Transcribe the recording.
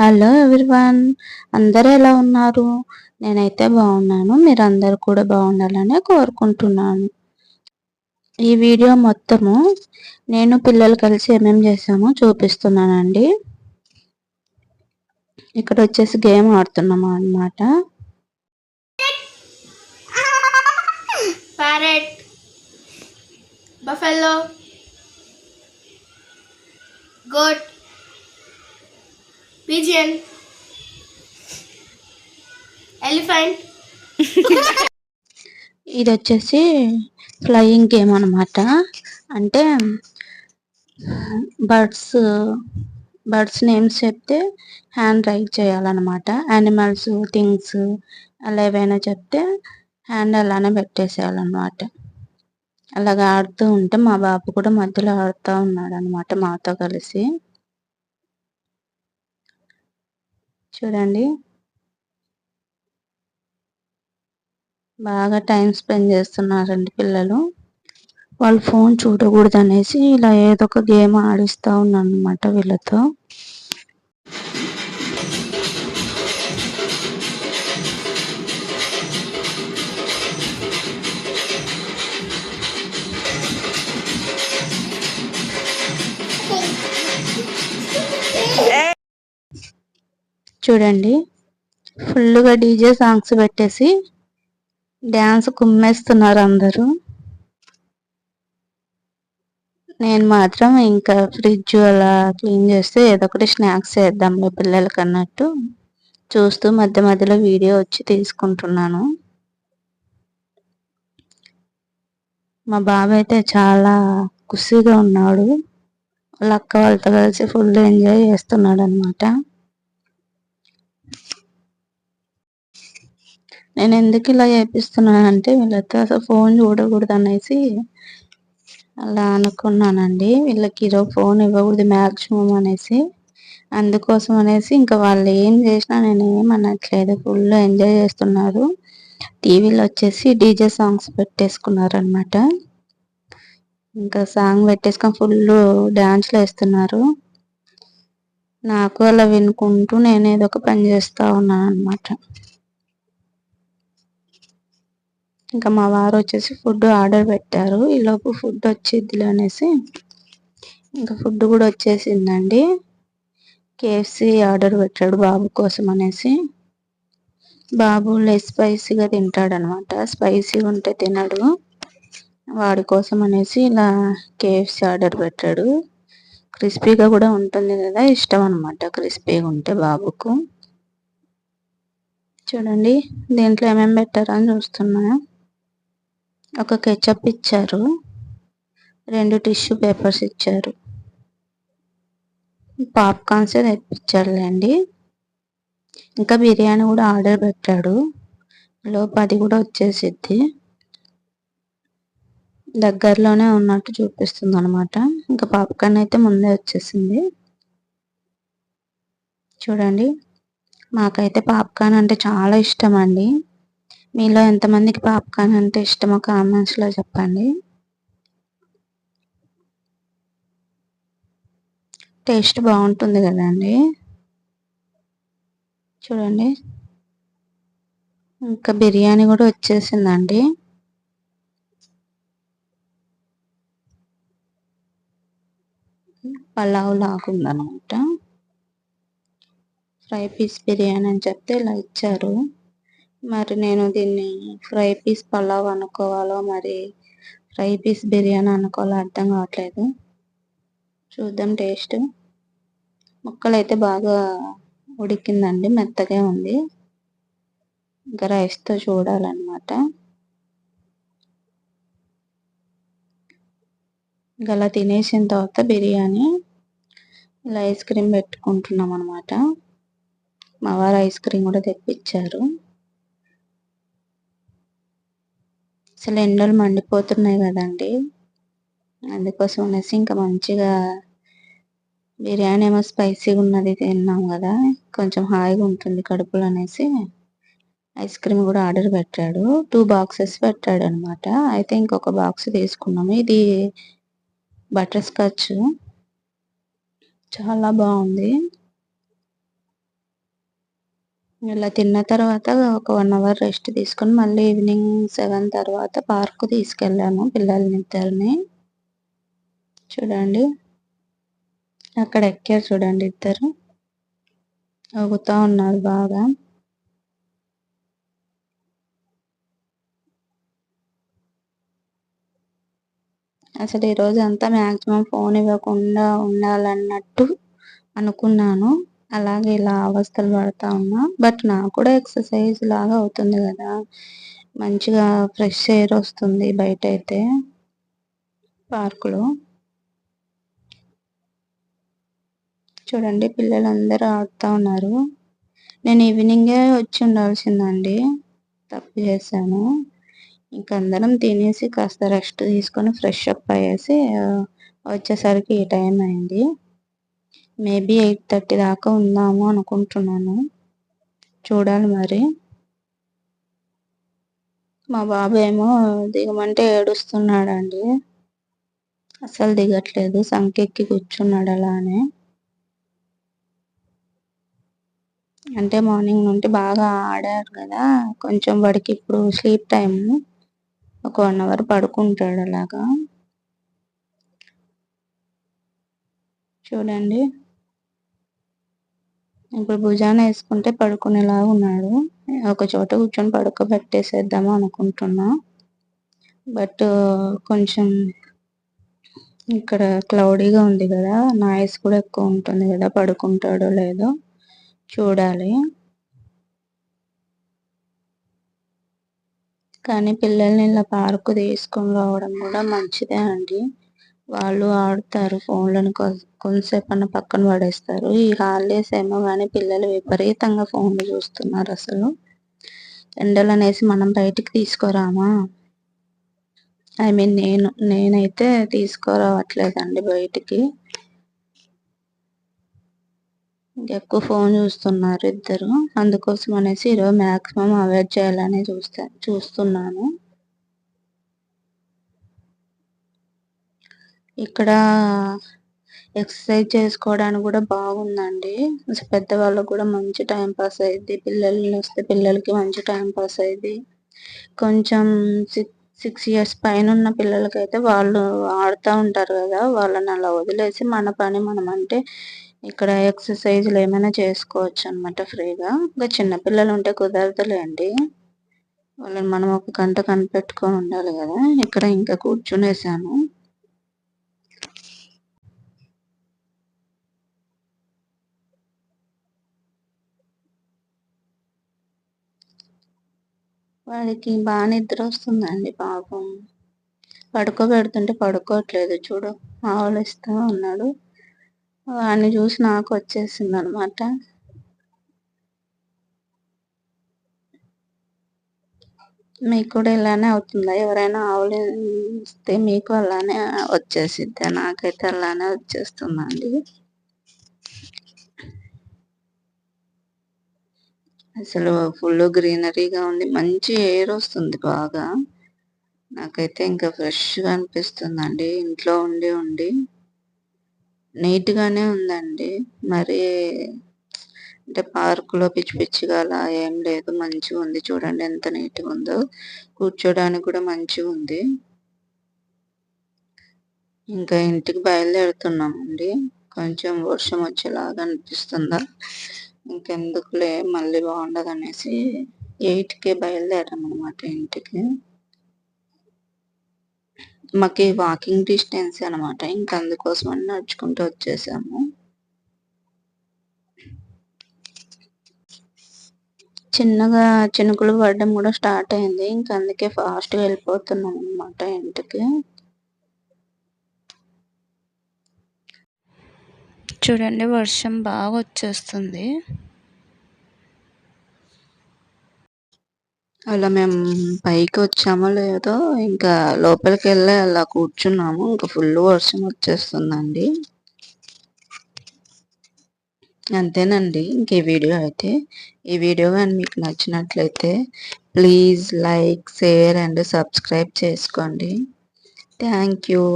Hello everyone, అందరూ ఎలా ఉన్నారు? నేనైతే బాగున్నాను. మీరందరూ కూడా బాగుండాలని కోరుకుంటున్నాను. ఈ వీడియో మొత్తము నేను పిల్లలు కలిసి ఏమేమి చేసామో చూపిస్తున్నానండి. ఇక్కడ వచ్చేసి గేమ్ ఆడుతున్నాము అన్నమాట. Parrot, buffalo, goat, pigeon, elephant. ఇది వచ్చేసి ఫ్లయింగ్ గేమ్ అన్నమాట. అంటే బర్డ్స్ నేమ్స్ చెప్తే హ్యాండ్ రైట్ చేయాలన్నమాట. యానిమల్స్, థింగ్స్ అలా ఏవైనా చెప్తే హ్యాండ్ అలానే పెట్టేసేయాలన్నమాట. అలాగా ఆడుతూ ఉంటే మా బాబు కూడా మధ్యలో ఆడుతూ ఉన్నాడు అనమాట మాతో కలిసి. చూడండి, బాగా టైం స్పెండ్ చేస్తున్నారండి పిల్లలు. వాళ్ళు ఫోన్ చూడకూడదు అనేసి ఇలా ఏదో ఒక గేమ్ ఆడిస్తూ ఉన్నాను అనమాట వీళ్ళతో. చూడండి, ఫుల్గా డీజే సాంగ్స్ పెట్టేసి డ్యాన్స్ కుమ్మేస్తున్నారు అందరూ. నేను మాత్రం ఇంకా ఫ్రిడ్జ్ అలా క్లీన్ చేస్తే ఏదో ఒకటి స్నాక్స్ చేద్దాంలే పిల్లలకి అన్నట్టు చూస్తూ మధ్య మధ్యలో వీడియో వచ్చి తీసుకుంటున్నాను. మా బాబు అయితే చాలా ఖుషిగా ఉన్నాడు. వాళ్ళ అక్క వాళ్ళతో కలిసి ఫుల్ ఎంజాయ్ చేస్తున్నాడు అనమాట. నేను ఎందుకు ఇలా చేపిస్తున్నానంటే వీళ్ళతో అసలు ఫోన్ చూడకూడదు అనేసి అలా అనుకున్నానండి. వీళ్ళకి ఈరోజు ఫోన్ ఇవ్వకూడదు మ్యాక్సిమం అనేసి, అందుకోసం అనేసి ఇంకా వాళ్ళు ఏం చేసినా నేను ఏమనట్లేదు. ఫుల్ ఎంజాయ్ చేస్తున్నారు. టీవీలో వచ్చేసి డీజే సాంగ్స్ పెట్టేసుకున్నారు అనమాట. ఇంకా సాంగ్ పెట్టేసుకొని ఫుల్ డాన్స్లు వేస్తున్నారు. నాకు అలా వినుకుంటూ నేను ఏదో ఒక పని చేస్తూ ఉన్నాను అనమాట. ఇంకా మా వారు వచ్చేసి ఫుడ్ ఆర్డర్ పెట్టారు. ఈలోపు ఫుడ్ వచ్చిద్దిలే అనేసి ఇంకా ఫుడ్ కూడా వచ్చేసిందండి. కేఎఫ్సి ఆర్డర్ పెట్టాడు బాబు కోసం అనేసి. బాబు లెస్ స్పైసీగా తింటాడనమాట, స్పైసీగా ఉంటే తినడు. వాడి కోసం అనేసి ఇలా కేఎఫ్సి ఆర్డర్ పెట్టాడు. క్రిస్పీగా కూడా ఉంటుంది కదా, ఇష్టం అనమాట క్రిస్పీగా ఉంటే బాబుకు. చూడండి, దీంట్లో ఏమేమి పెట్టారో అని చూస్తున్నా. ఒక కెచప్ ఇచ్చారు, 2 టిష్యూ పేపర్స్ ఇచ్చారు, పాప్కార్న్స్ తెప్పించారులేండి. ఇంకా బిర్యానీ కూడా ఆర్డర్ పెట్టాడు. లోపు అది కూడా వచ్చేసిద్ది, దగ్గరలోనే ఉన్నట్టు చూపిస్తుంది అనమాట. ఇంకా పాప్కార్న్ అయితే ముందే వచ్చేసింది. చూడండి, మాకైతే పాప్కార్న్ అంటే చాలా ఇష్టం అండి. మీలో ఎంతమందికి పాప్కార్న్ అంటే ఇష్టమో కామెంట్స్లో చెప్పండి. టేస్ట్ బాగుంటుంది కదండి. చూడండి, ఇంకా బిర్యానీ కూడా వచ్చేసిందండి. పలావ్ లాగుందనమాట. ఫ్రై పీస్ బిర్యానీ అని చెప్తే ఇలా ఇచ్చారు. మరి నేను దీన్ని ఫ్రై పీస్ పలావ్ అనుకోవాలో మరి ఫ్రై పీస్ బిర్యానీ అనుకోవాలో అర్థం కావట్లేదు. చూద్దాం టేస్ట్. ముక్కలు అయితే బాగా ఉడికిందండి, మెత్తగా ఉంది. ఇంకా రైస్తో చూడాలన్నమాట. ఇంకా అలా తినేసిన తర్వాత బిర్యానీ ఇలా ఐస్ క్రీమ్ పెట్టుకుంటున్నాం అనమాట. మా వారు ఐస్ క్రీమ్ కూడా తెప్పించారు. అసలు ఎండలు మండిపోతున్నాయి కదండి, అందుకోసం అనేసి ఇంకా మంచిగా బిర్యానీ ఏమో స్పైసీగా ఉన్నది తిన్నాం కదా, కొంచెం హాయిగా ఉంటుంది కడుపులో అనేసి ఐస్ క్రీమ్ కూడా ఆర్డర్ పెట్టాడు. 2 బాక్సెస్ పెట్టాడు అనమాట. అయితే ఇంకొక బాక్స్ తీసుకున్నాము. ఇది బటర్ స్కాచ్, చాలా బాగుంది. ఇలా తిన్న తర్వాత ఒక 1 అవర్ రెస్ట్ తీసుకొని మళ్ళీ ఈవినింగ్ 7 తర్వాత పార్క్ తీసుకెళ్ళాను పిల్లల్నిద్దరిని. చూడండి అక్కడ ఎక్కారు చూడండి ఇద్దరు. ఊగుతా ఉన్నారు బాగా. అసలు ఈరోజు అంతా మ్యాక్సిమం ఫోన్ ఇవ్వకుండా ఉండాలన్నట్టు అనుకున్నాను. అలాగే ఇలా అవస్థలు పడతా ఉన్నా. బట్ నాకు కూడా ఎక్సర్సైజ్ లాగా అవుతుంది కదా, మంచిగా ఫ్రెష్ ఎయిర్ వస్తుంది బయట అయితే పార్కులో. చూడండి పిల్లలందరూ ఆడుతూ ఉన్నారు. నేను ఈవినింగే వచ్చి ఉండాల్సిందండి, తప్పు చేశాను. ఇంక అందరం తినేసి కాస్త రెస్ట్ తీసుకొని ఫ్రెష్ అప్ అయ్యేసి వచ్చేసరికి ఈ టైం అయింది. మేబీ 8:30 దాకా ఉందాము అనుకుంటున్నాను, చూడాలి మరి. మా బాబు ఏమో దిగమంటే ఏడుస్తున్నాడండి, అసలు దిగట్లేదు, సంకెక్కి కూర్చున్నాడు అలానే. అంటే మార్నింగ్ నుండి బాగా ఆడారు కదా, కొంచెం వాడికి ఇప్పుడు స్లీప్ టైం, ఒక 1 అవర్ పడుకుంటాడు అలాగా. చూడండి ఇప్పుడు భుజాన వేసుకుంటే పడుకునేలాగా ఉన్నాడు. ఒక చోట కూర్చొని పడుకోబెట్టేసేద్దాము అనుకుంటున్నా. బట్ కొంచెం ఇక్కడ క్లౌడీగా ఉంది కదా, నాయిస్ కూడా ఎక్కువ ఉంటుంది కదా, పడుకుంటాడో లేదో చూడాలి. కానీ పిల్లల్ని ఇలా పార్కు తీసుకొని రావడం కూడా మంచిదే అండి. వాళ్ళు ఆడుతారు, ఫోన్లను కొంతసేపు అన్న పక్కన పడేస్తారు. ఈ హాలిడేస్ ఏమో కానీ పిల్లలు విపరీతంగా ఫోన్లు చూస్తున్నారు. అసలు ఎండలు అనేసి మనం బయటికి తీసుకురామా, ఐ మీన్ నేనైతే తీసుకురావట్లేదండి బయటికి. ఎక్కువ ఫోన్ చూస్తున్నారు ఇద్దరు, అందుకోసం అనేసి ఈరోజు మ్యాక్సిమం అవాయిడ్ చేయాలని చూస్తున్నాను. ఇక్కడ ఎక్సర్సైజ్ చేసుకోవడానికి కూడా బాగుందండి. పెద్దవాళ్ళకు కూడా మంచి టైం పాస్ అయ్యిద్ది, పిల్లలు వస్తే పిల్లలకి మంచి టైం పాస్ అయ్యిద్ది. కొంచెం 6 years పైన ఉన్న పిల్లలకైతే వాళ్ళు ఆడుతూ ఉంటారు కదా, వాళ్ళని అలా వదిలేసి మన పని మనం అంటే ఇక్కడ ఎక్సర్సైజ్లు ఏమైనా చేసుకోవచ్చు అనమాట ఫ్రీగా. ఇంకా చిన్నపిల్లలు ఉంటే కుదరదులేండి, వాళ్ళని మనం ఒక గంట కనిపెట్టుకొని ఉండాలి కదా. ఇక్కడ ఇంకా కూర్చునేసాను. వాడికి బాగా నిద్ర వస్తుందండి పాపం, పడుకోబెడుతుంటే పడుకోవట్లేదు, చూడు ఆవలిస్తూ ఉన్నాడు. వాడిని చూసి నాకు వచ్చేసింది అనమాట. మీకు కూడా ఇలానే అవుతుందా? ఎవరైనా ఆవలిస్తే మీకు అలానే వచ్చేసిద్దా? నాకైతే అలానే వచ్చేస్తుందండి. అసలు ఫుల్ గ్రీనరీగా ఉంది, మంచి ఎయిర్ వస్తుంది బాగా. నాకైతే ఇంకా ఫ్రెష్గా అనిపిస్తుందండి ఇంట్లో ఉండి ఉండి. నీట్గానే ఉందండి, మరి అంటే పార్కులో పిచ్చి పిచ్చిగా అలా ఏం లేదు, మంచిగా ఉంది. చూడండి ఎంత నీట్గా ఉందో, కూర్చోడానికి కూడా మంచిగా ఉంది. ఇంకా ఇంటికి బయలుదేరుతున్నామండి. కొంచెం వర్షం వచ్చేలాగా అనిపిస్తుందా, ఇంకెందుకులే మళ్ళీ బాగుండదు అనేసి 8కే బయలుదేరాం అనమాట ఇంటికి. మాకు వాకింగ్ డిస్టెన్స్ అనమాట, ఇంకా అందుకోసం అని నడుచుకుంటూ వచ్చేసాము. చిన్నగా చినుకులు పడడం కూడా స్టార్ట్ అయింది, ఇంకా అందుకే ఫాస్ట్గా వెళ్ళిపోతున్నాం అనమాట ఇంటికి. చూడండి వర్షం బాగా వచ్చేస్తుంది. అలా మేము పైకి వచ్చామో లేదో ఇంకా లోపలికి వెళ్ళి అలా కూర్చున్నాము, ఇంకా ఫుల్ వర్షం వచ్చేస్తుందండి. అంతేనండి ఇంక ఈ వీడియో అయితే. ఈ వీడియో కానీ మీకు నచ్చినట్లయితే please like, share and subscribe చేసుకోండి. Thank you.